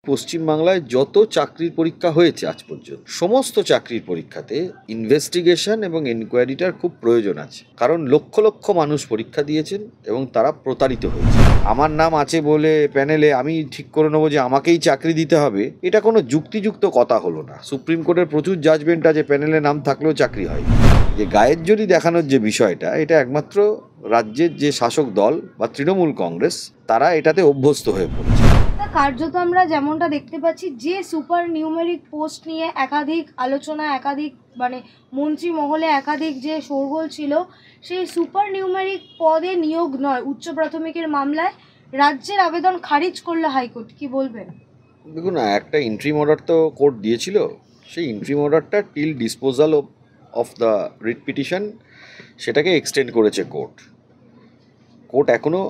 পশ্চিমবাংলায় যত চাকরির পরীক্ষা হয়েছে আজ পর্যন্ত সমস্ত চাকরির পরীক্ষাতে ইনভেস্টিগেশন এবং এনকোয়ারিটার খুব প্রয়োজন আছে, কারণ লক্ষ লক্ষ মানুষ পরীক্ষা দিয়েছেন এবং তারা প্রতারিত হয়েছে। আমার নাম আছে বলে প্যানেলে আমি ঠিক করে নেবো যে আমাকেই চাকরি দিতে হবে, এটা কোনো যুক্তিযুক্ত কথা হলো না। সুপ্রিম কোর্টের প্রচুর জাজমেন্ট আছে প্যানেলে নাম থাকলেও চাকরি হয়। যে গায়ের জোরি দেখানোর যে বিষয়টা, এটা একমাত্র রাজ্যের যে শাসক দল বা তৃণমূল কংগ্রেস, তারা এটাতে অভ্যস্ত হয়ে পড়েছে। কার্যত আমরা যেমনটা দেখতে পাচ্ছি যে সুপার নিউমেরিক পোস্ট নিয়ে একাধিক আলোচনা, একাধিক মন্ত্রী মহলে একাধিক যে শোরগোল ছিল, সেই সুপার নিউমেরিক পদে নিয়োগ নয় উচ্চ প্রাথমিকের মামলায় রাজ্যের আবেদন খারিজ করলো হাইকোর্ট। কি বলবেন? দেখুন, একটা ইন্ট্রিম অর্ডার তো কোর্ট দিয়েছিল, সেই ইন্ট্রিম অর্ডারটা till disposal of the writ petition সেটাকে এক্সটেন্ড করেছে কোর্ট এখনও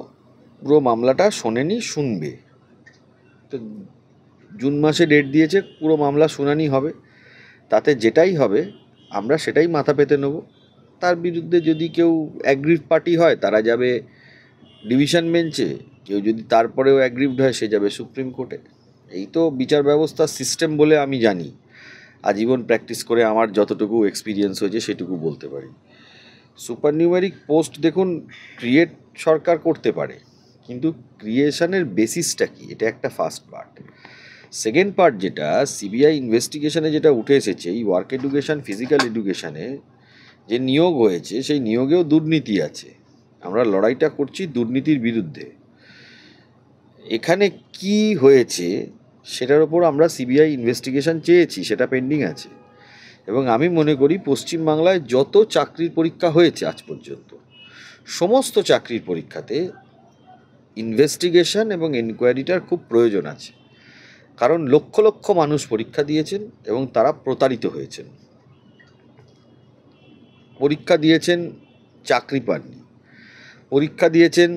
পুরো মামলাটা শোনেনি, শুনবে। তো জুন মাসে ডেট দিয়েছে, পুরো মামলা শুনানি হবে, তাতে যেটাই হবে আমরা সেটাই মাথা পেতে নেব। তার বিরুদ্ধে যদি কেউ অ্যাগ্রিভ পার্টি হয় তারা যাবে ডিভিশন বেঞ্চে, কেউ যদি তারপরেও অ্যাগ্রিভড হয় সে যাবে সুপ্রিম কোর্টে। এই তো বিচার ব্যবস্থার সিস্টেম বলে আমি জানি, আজীবন প্র্যাকটিস করে আমার যতটুকু এক্সপিরিয়েন্স হয়েছে সেটুকু বলতে পারি। সুপার নিউমেরিক পোস্ট দেখুন, ক্রিয়েট সরকার করতে পারে, কিন্তু ক্রিয়েশনের বেসিসটা কি, এটা একটা ফার্স্ট পার্ট। সেকেন্ড পার্ট যেটা সিবিআই ইনভেস্টিগেশনে যেটা উঠে এসেছে, এই ওয়ার্ক এডুকেশন ফিজিক্যাল এডুকেশনে যে নিয়োগ হয়েছে সেই নিয়োগেও দুর্নীতি আছে। আমরা লড়াইটা করছি দুর্নীতির বিরুদ্ধে। এখানে কি হয়েছে সেটার ওপর আমরা সিবিআই ইনভেস্টিগেশন চেয়েছি, সেটা পেন্ডিং আছে। এবং আমি মনে করি পশ্চিমবাংলায় যত চাকরির পরীক্ষা হয়েছে আজ পর্যন্ত সমস্ত চাকরির পরীক্ষাতে ইনভেস্টিগেশন এবং এনকোয়ারিটার খুব প্রয়োজন আছে, কারণ লক্ষ লক্ষ মানুষ পরীক্ষা দিয়েছেন এবং তারা প্রতারিত হয়েছেন। পরীক্ষা দিয়েছেন, চাকরি পাননি। পরীক্ষা দিয়েছেন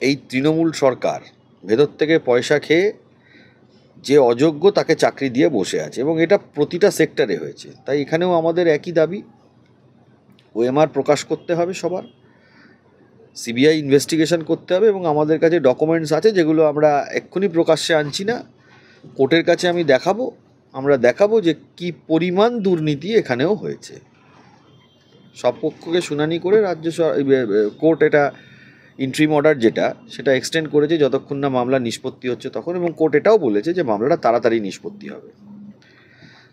এই তৃণমূল সরকার ভেতর থেকে পয়সা খেয়ে, যে অযোগ্য তাকে চাকরি দিয়ে বসে আছে, এবং এটা প্রতিটা সেক্টরে হয়েছে। তাই এখানেও আমাদের একই দাবি, ওএমআর প্রকাশ করতে হবে সবার, সিবিআই ইনভেস্টিগেশন করতে হবে, এবং আমাদের কাছে ডকুমেন্টস আছে যেগুলো আমরা এক্ষুনি প্রকাশ্যে আনছি না, কোর্টের কাছে আমরা দেখাবো যে কি পরিমাণ দুর্নীতি এখানেও হয়েছে। সব পক্ষকে শুনানি করে কোর্ট এটা ইন্ট্রিম অর্ডার যেটা সেটা এক্সটেন্ড করেছে যতক্ষণ না মামলা নিষ্পত্তি হচ্ছে তখন, এবং কোর্ট এটাও বলেছে যে মামলাটা তাড়াতাড়ি নিষ্পত্তি হবে।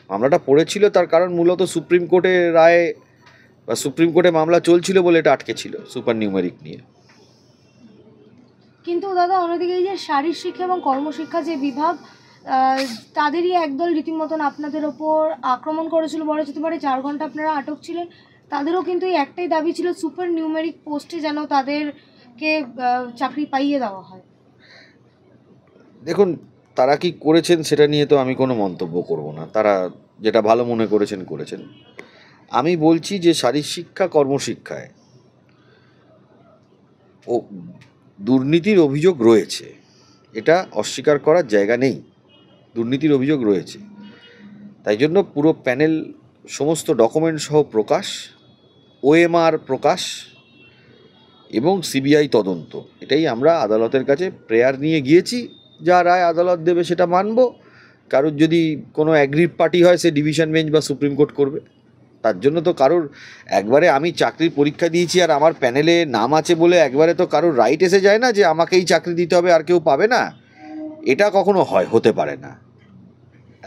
মামলাটা পড়েছিল তার কারণ মূলত সুপ্রিম কোর্টের রায় বা সুপ্রিম কোর্টে মামলা চলছিল বলে এটা আটকে ছিল সুপার নিউমেরিক নিয়ে। কিন্তু দাদা, অন্যদিকে এই যে শারীর শিক্ষা এবং কর্মশিক্ষা যে বিভাগ, তাদেরই একদল রীতিমতন আপনাদের ওপর আক্রমণ করেছিল বলা যেতে পারে। 4 ঘন্টা আপনারা আটক ছিলেন। তাদেরও কিন্তু এই একটাই দাবি ছিল, সুপার নিউমেরিক পোস্টে যেন তাদেরকে চাকরি পাইয়ে দেওয়া হয়। দেখুন, তারা কি করেছেন সেটা নিয়ে তো আমি কোনো মন্তব্য করব না, তারা যেটা ভালো মনে করেছেন। আমি বলছি যে শারীর শিক্ষা কর্মশিক্ষায় ও দুর্নীতির অভিযোগ রয়েছে, এটা অস্বীকার করার জায়গা নেই, দুর্নীতির অভিযোগ রয়েছে। তাই জন্য পুরো প্যানেল সমস্ত ডকুমেন্ট সহ প্রকাশ, ওএমআর প্রকাশ এবং সিবিআই তদন্ত, এটাই আমরা আদালতের কাছে প্রেয়ার নিয়ে গিয়েছি। যা রায় আদালত দেবে সেটা মানব। কারোর যদি কোনো অ্যাগ্রিভ পার্টি হয় সে ডিভিশন বেঞ্চ বা সুপ্রিম কোর্ট করবে। তার জন্য তো একবারে আমি চাকরির পরীক্ষা দিয়েছি আর আমার প্যানেলে নাম আছে বলে একবারে তো কারোর রাইট এসে যায় না যে আমাকেই চাকরি দিতে হবে আর কেউ পাবে না। এটা কখনো হতে পারে না।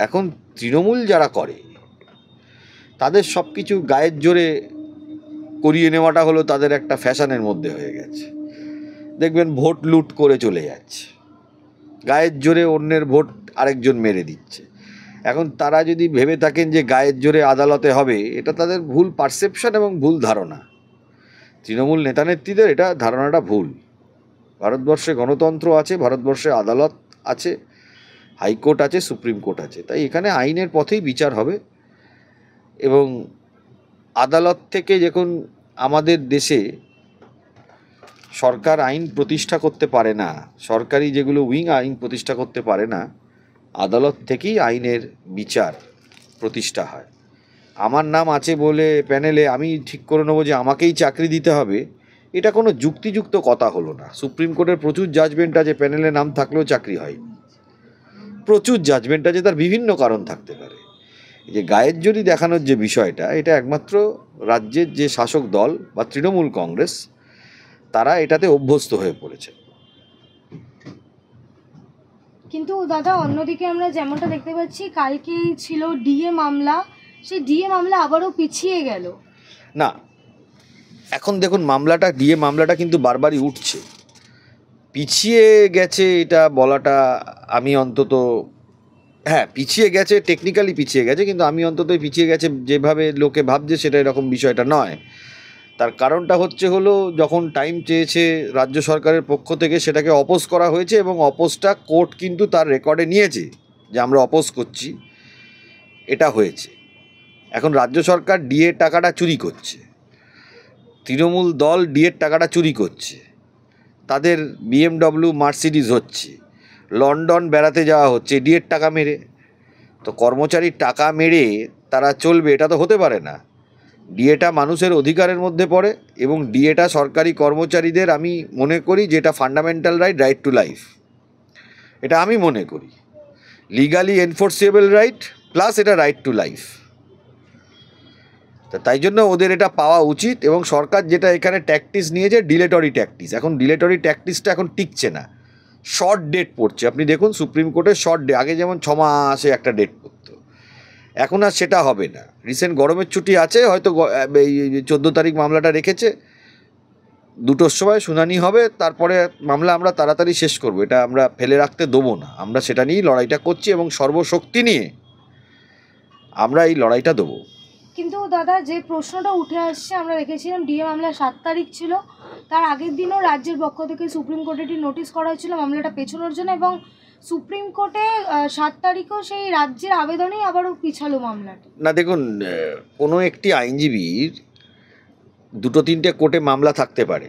এখন তৃণমূল যারা করে তাদের সব কিছু গায়ের জোরে করিয়ে নেওয়াটা হলো তাদের একটা ফ্যাশনের মধ্যে হয়ে গেছে। দেখবেন ভোট লুট করে চলে যাচ্ছে, গায়ের জোরে অন্যের ভোট আরেকজন মেরে দিচ্ছে। এখন তারা যদি ভেবে থাকেন যে গায়ের জোরে আদালতে হবে, এটা তাদের ভুল পারসেপশন এবং ভুল ধারণা। তৃণমূল নেতানেত্রীদের এটা ধারণাটা ভুল। ভারতবর্ষে গণতন্ত্র আছে, ভারতবর্ষে আদালত আছে, হাইকোর্ট আছে, সুপ্রিম কোর্ট আছে। তাই এখানে আইনের পথেই বিচার হবে। এবং আদালত থেকে যখন আমাদের দেশে সরকার আইন প্রতিষ্ঠা করতে পারে না, সরকারি যেগুলো উইং আইন প্রতিষ্ঠা করতে পারে না, আদালত থেকেই আইনের বিচার প্রতিষ্ঠা হয়। আমার নাম আছে বলে প্যানেলে আমি ঠিক করে নেবো যে আমাকেই চাকরি দিতে হবে, এটা কোনো যুক্তিযুক্ত কথা হলো না। সুপ্রিম কোর্টের প্রচুর জাজমেন্ট আছে প্যানেলে নাম থাকলেও চাকরি হয়নি। প্রচুর জাজমেন্ট আছে, তার বিভিন্ন কারণ থাকতে পারে। এই যে গায়ের জোরই দেখানোর যে বিষয়টা, এটা একমাত্র রাজ্যের যে শাসক দল বা তৃণমূল কংগ্রেস, তারা এটাতে অভ্যস্ত হয়ে পড়েছে। কিন্তু দাদা অন্যদিকে আমরা যেমনটা দেখতে পাচ্ছি কালকেই ছিল ডিএ মামলা, সেই ডিএ মামলা আবারও পিছিয়ে গেল। না, এখন দেখুন ডিএ মামলাটা কিন্তু বারবারই উঠছে। পিছিয়ে গেছে এটা বলাটা আমি অন্তত, হ্যাঁ পিছিয়ে গেছে, টেকনিক্যালি পিছিয়ে গেছে, কিন্তু আমি অন্তত পিছিয়ে গেছে যেভাবে লোকে ভাবছে সেটা এরকম বিষয়টা নয়। তার কারণটা হলো যখন টাইম চেয়েছে রাজ্য সরকারের পক্ষ থেকে, সেটাকে অপোজ করা হয়েছে এবং অপোজটা কোর্ট কিন্তু তার রেকর্ডে নিয়েছে যে আমরা অপোজ করছি, এটা হয়েছে। এখন রাজ্য সরকার ডিএর টাকাটা চুরি করছে, তৃণমূল দল ডিএর টাকাটা চুরি করছে, তাদের BMW মার্সিডিজ হচ্ছে, লন্ডন বেড়াতে যাওয়া হচ্ছে ডিএর টাকা মেরে। তো কর্মচারীর টাকা মেরে তারা চলবে, এটা তো হতে পারে না। ডিএটা মানুষের অধিকারের মধ্যে পড়ে এবং ডিএটা সরকারি কর্মচারীদের, আমি মনে করি যেটা ফান্ডামেন্টাল রাইট টু লাইফ, এটা আমি মনে করি লিগালি এনফোর্সেবল রাইট, প্লাস এটা রাইট টু লাইফ। তাই জন্য ওদের এটা পাওয়া উচিত। এবং সরকার যেটা এখানে ট্যাকটিস নিয়েছে, ডিলেটরি ট্যাকটিস, এখন ডিলেটরি ট্যাকটিসটা এখন টিকছে না, শর্ট ডেট পড়ছে। আপনি দেখুন সুপ্রিম কোর্টের শর্ট ডে, আগে যেমন 6 মাসে একটা ডেট পড়তো, এখন আর সেটা হবে না। রিসেন্ট গরমের ছুটি আছে, হয়তো এই 14 তারিখ মামলাটা রেখেছে, 2টোর সময় শুনানি হবে, তারপরে মামলা আমরা তাড়াতাড়ি শেষ করব, এটা আমরা ফেলে রাখতে দেবো না। আমরা সেটা নিয়েই লড়াইটা করছি এবং সর্বশক্তি নিয়ে আমরা এই লড়াইটা দেবো। কিন্তু দাদা যে প্রশ্নটা উঠে আসছে, আমরা দেখেছিলাম ডিএ মামলা 7 তারিখ ছিল, তার আগের দিনও রাজ্যের পক্ষ থেকে সুপ্রিম কোর্টে একটি নোটিশ করা হয়েছিল মামলাটা পেছানোর জন্য, এবং সুপ্রিম কোর্টে 7 তারিখও সেই রাজ্যের আবেদনেই আবারও পিছালো মামলাটা। না দেখুন, কোনো একটি আইনজীবীর 2-3টে কোর্টে মামলা থাকতে পারে।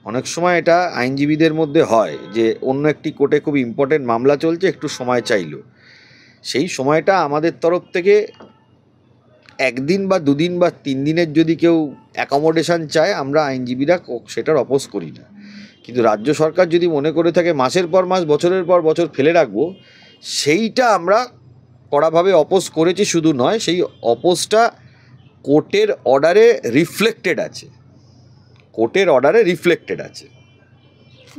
অনেক সময় এটা আইনজীবীদের মধ্যে হয় যে অন্য একটি কোর্টে খুব ইম্পর্টেন্ট মামলা চলছে, একটু সময় চাইলো। সেই সময়টা আমাদের তরফ থেকে 1 দিন বা 2 দিন বা 3 দিনের যদি কেউ অ্যাকোমোডেশন চায়, আমরা আইনজীবীরা সেটার অপোজ করি না। কিন্তু রাজ্য সরকার যদি মনে করে থাকে মাসের পর মাস, বছরের পর বছর ফেলে রাখবো, সেইটা আমরা কড়াভাবে অপোজ করেছি। শুধু নয়, সেই অপোজটা কোর্টের অর্ডারে রিফ্লেক্টেড আছে, কোর্টের অর্ডারে রিফ্লেক্টেড আছে।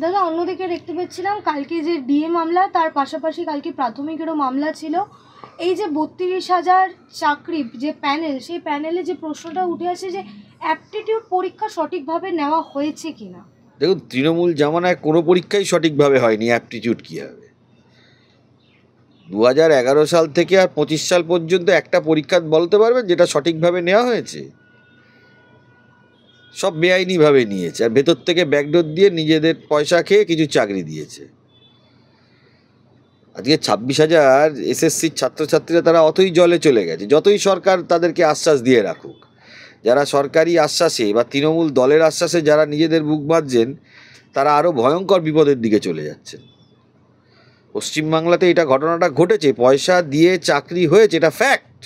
দাদা অন্যদিকে দেখতে পাচ্ছিলাম কালকে যে ডিএ মামলা, তার পাশাপাশি কালকে প্রাথমিকেরও মামলা ছিল। এই যে 32,000 চাকরি যে প্যানেল, সেই প্যানেলে যে প্রশ্নটা উঠে আসে যে অ্যাপটিটিউড পরীক্ষা সঠিকভাবে নেওয়া হয়েছে কিনা। দেখুন, তৃণমূল জামানায় কোনো পরীক্ষাই সঠিকভাবে হয়নি, অ্যাপটিটিউড কী হবে। 2011 সাল থেকে আর 25 সাল পর্যন্ত একটা পরীক্ষা বলতে পারবেন যেটা সঠিকভাবে নেওয়া হয়েছে? সব বেআইনিভাবে নিয়েছে, আর ভেতর থেকে ব্যাকডোর দিয়ে নিজেদের পয়সা খেয়ে কিছু চাকরি দিয়েছে। আজকে 26,000 SSCর ছাত্রছাত্রীরা তারা অতই জলে চলে গেছে, যতই সরকার তাদেরকে আশ্বাস দিয়ে রাখুক। যারা সরকারি আশ্বাসে বা তৃণমূল দলের আশ্বাসে যারা নিজেদের বুক বাঁধছেন, তারা আরও ভয়ঙ্কর বিপদের দিকে চলে যাচ্ছেন। পশ্চিমবাংলাতে এটা ঘটনাটা ঘটেছে, পয়সা দিয়ে চাকরি হয়েছে, এটা ফ্যাক্ট।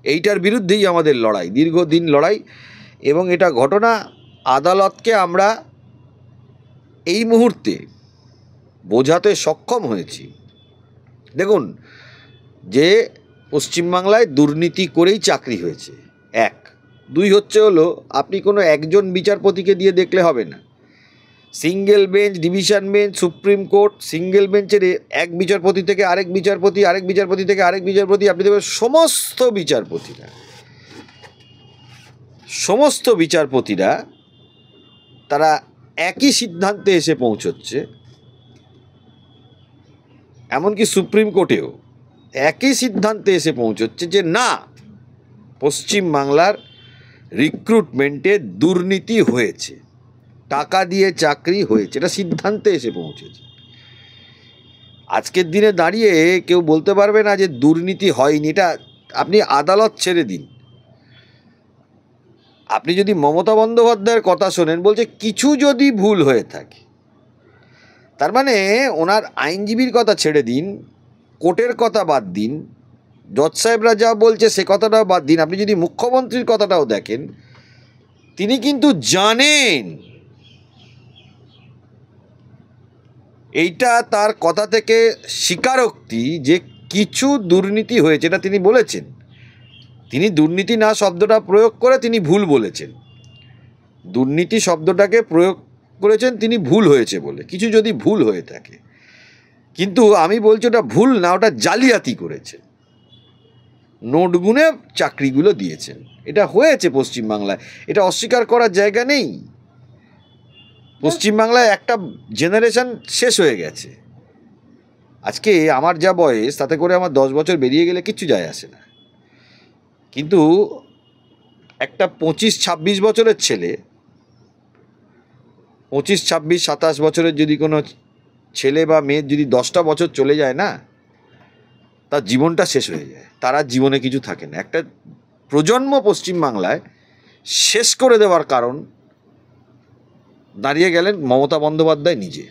এইটার বিরুদ্ধেই আমাদের লড়াই, দীর্ঘদিন লড়াই। এবং এটা ঘটনা, আদালতকে আমরা এই মুহূর্তে বোঝাতে সক্ষম হয়েছি। দেখুন, যে পশ্চিমবাংলায় দুর্নীতি করেই চাকরি হয়েছে, 1। 2 হলো আপনি কোনো একজন বিচারপতিকে দিয়ে দেখলে হবে না। Single bench, division bench, supreme court, single বেঞ্চের এক বিচারপতি থেকে আরেক বিচারপতি, আরেক বিচারপতি থেকে আরেক বিচারপতি, আপনি দেখবেন সমস্ত বিচারপতিরা তারা একই সিদ্ধান্তে এসে পৌঁছচ্ছে। এমনকি সুপ্রিম কোর্টেও একই সিদ্ধান্তে এসে পৌঁছচ্ছে যে না, পশ্চিমবাংলার রিক্রুটমেন্টে দুর্নীতি হয়েছে, টাকা দিয়ে চাকরি হয়েছে, এটা সিদ্ধান্তে এসে পৌঁছেছে। আজকের দিনে দাঁড়িয়ে কেউ বলতে পারবে না যে দুর্নীতি হয়নি। এটা আপনি আদালত ছেড়ে দিন, আপনি যদি মমতা বন্দ্যোপাধ্যায়ের কথা শোনেন, বলছে কিছু যদি ভুল হয়ে থাকে, তার মানে ওনার আইনজীবীর কথা ছেড়ে দিন, কোর্টের কথা বাদ দিন, জজ সাহেবরা যা বলছে সে কথাটাও বাদ দিন, আপনি যদি মুখ্যমন্ত্রীর কথাটাও দেখেন, তিনি কিন্তু জানেন এইটা তার কথা থেকে স্বীকারোক্তি যে কিছু দুর্নীতি হয়েছে, এটা তিনি বলেছেন। তিনি দুর্নীতি না শব্দটা প্রয়োগ করে তিনি ভুল বলেছেন। দুর্নীতি শব্দটাকে প্রয়োগ করেছেন তিনি ভুল হয়েছে বলে, কিছু যদি ভুল হয়ে থাকে। কিন্তু আমি বলছি ওটা ভুল না, ওটা জালিয়াতি করেছেন, নোট গুনে চাকরিগুলো দিয়েছেন। এটা হয়েছে পশ্চিমবাংলায়, এটা অস্বীকার করার জায়গা নেই। পশ্চিমবাংলায় একটা জেনারেশন শেষ হয়ে গেছে। আজকে আমার যা বয়স, তাতে করে আমার 10 বছর বেরিয়ে গেলে কিচ্ছু যায় আসে না, কিন্তু একটা 25-26 বছরের ছেলে, 25-26-27 বছরের যদি কোনো ছেলে বা মেয়ের যদি 10টা বছর চলে যায় না, তার জীবনটা শেষ হয়ে যায়, তার আর জীবনে কিছু থাকে না। একটা প্রজন্ম পশ্চিমবাংলায় শেষ করে দেওয়ার কারণ দাঁড়িয়ে গেলেন মমতা বন্দ্যোপাধ্যায় নিজে।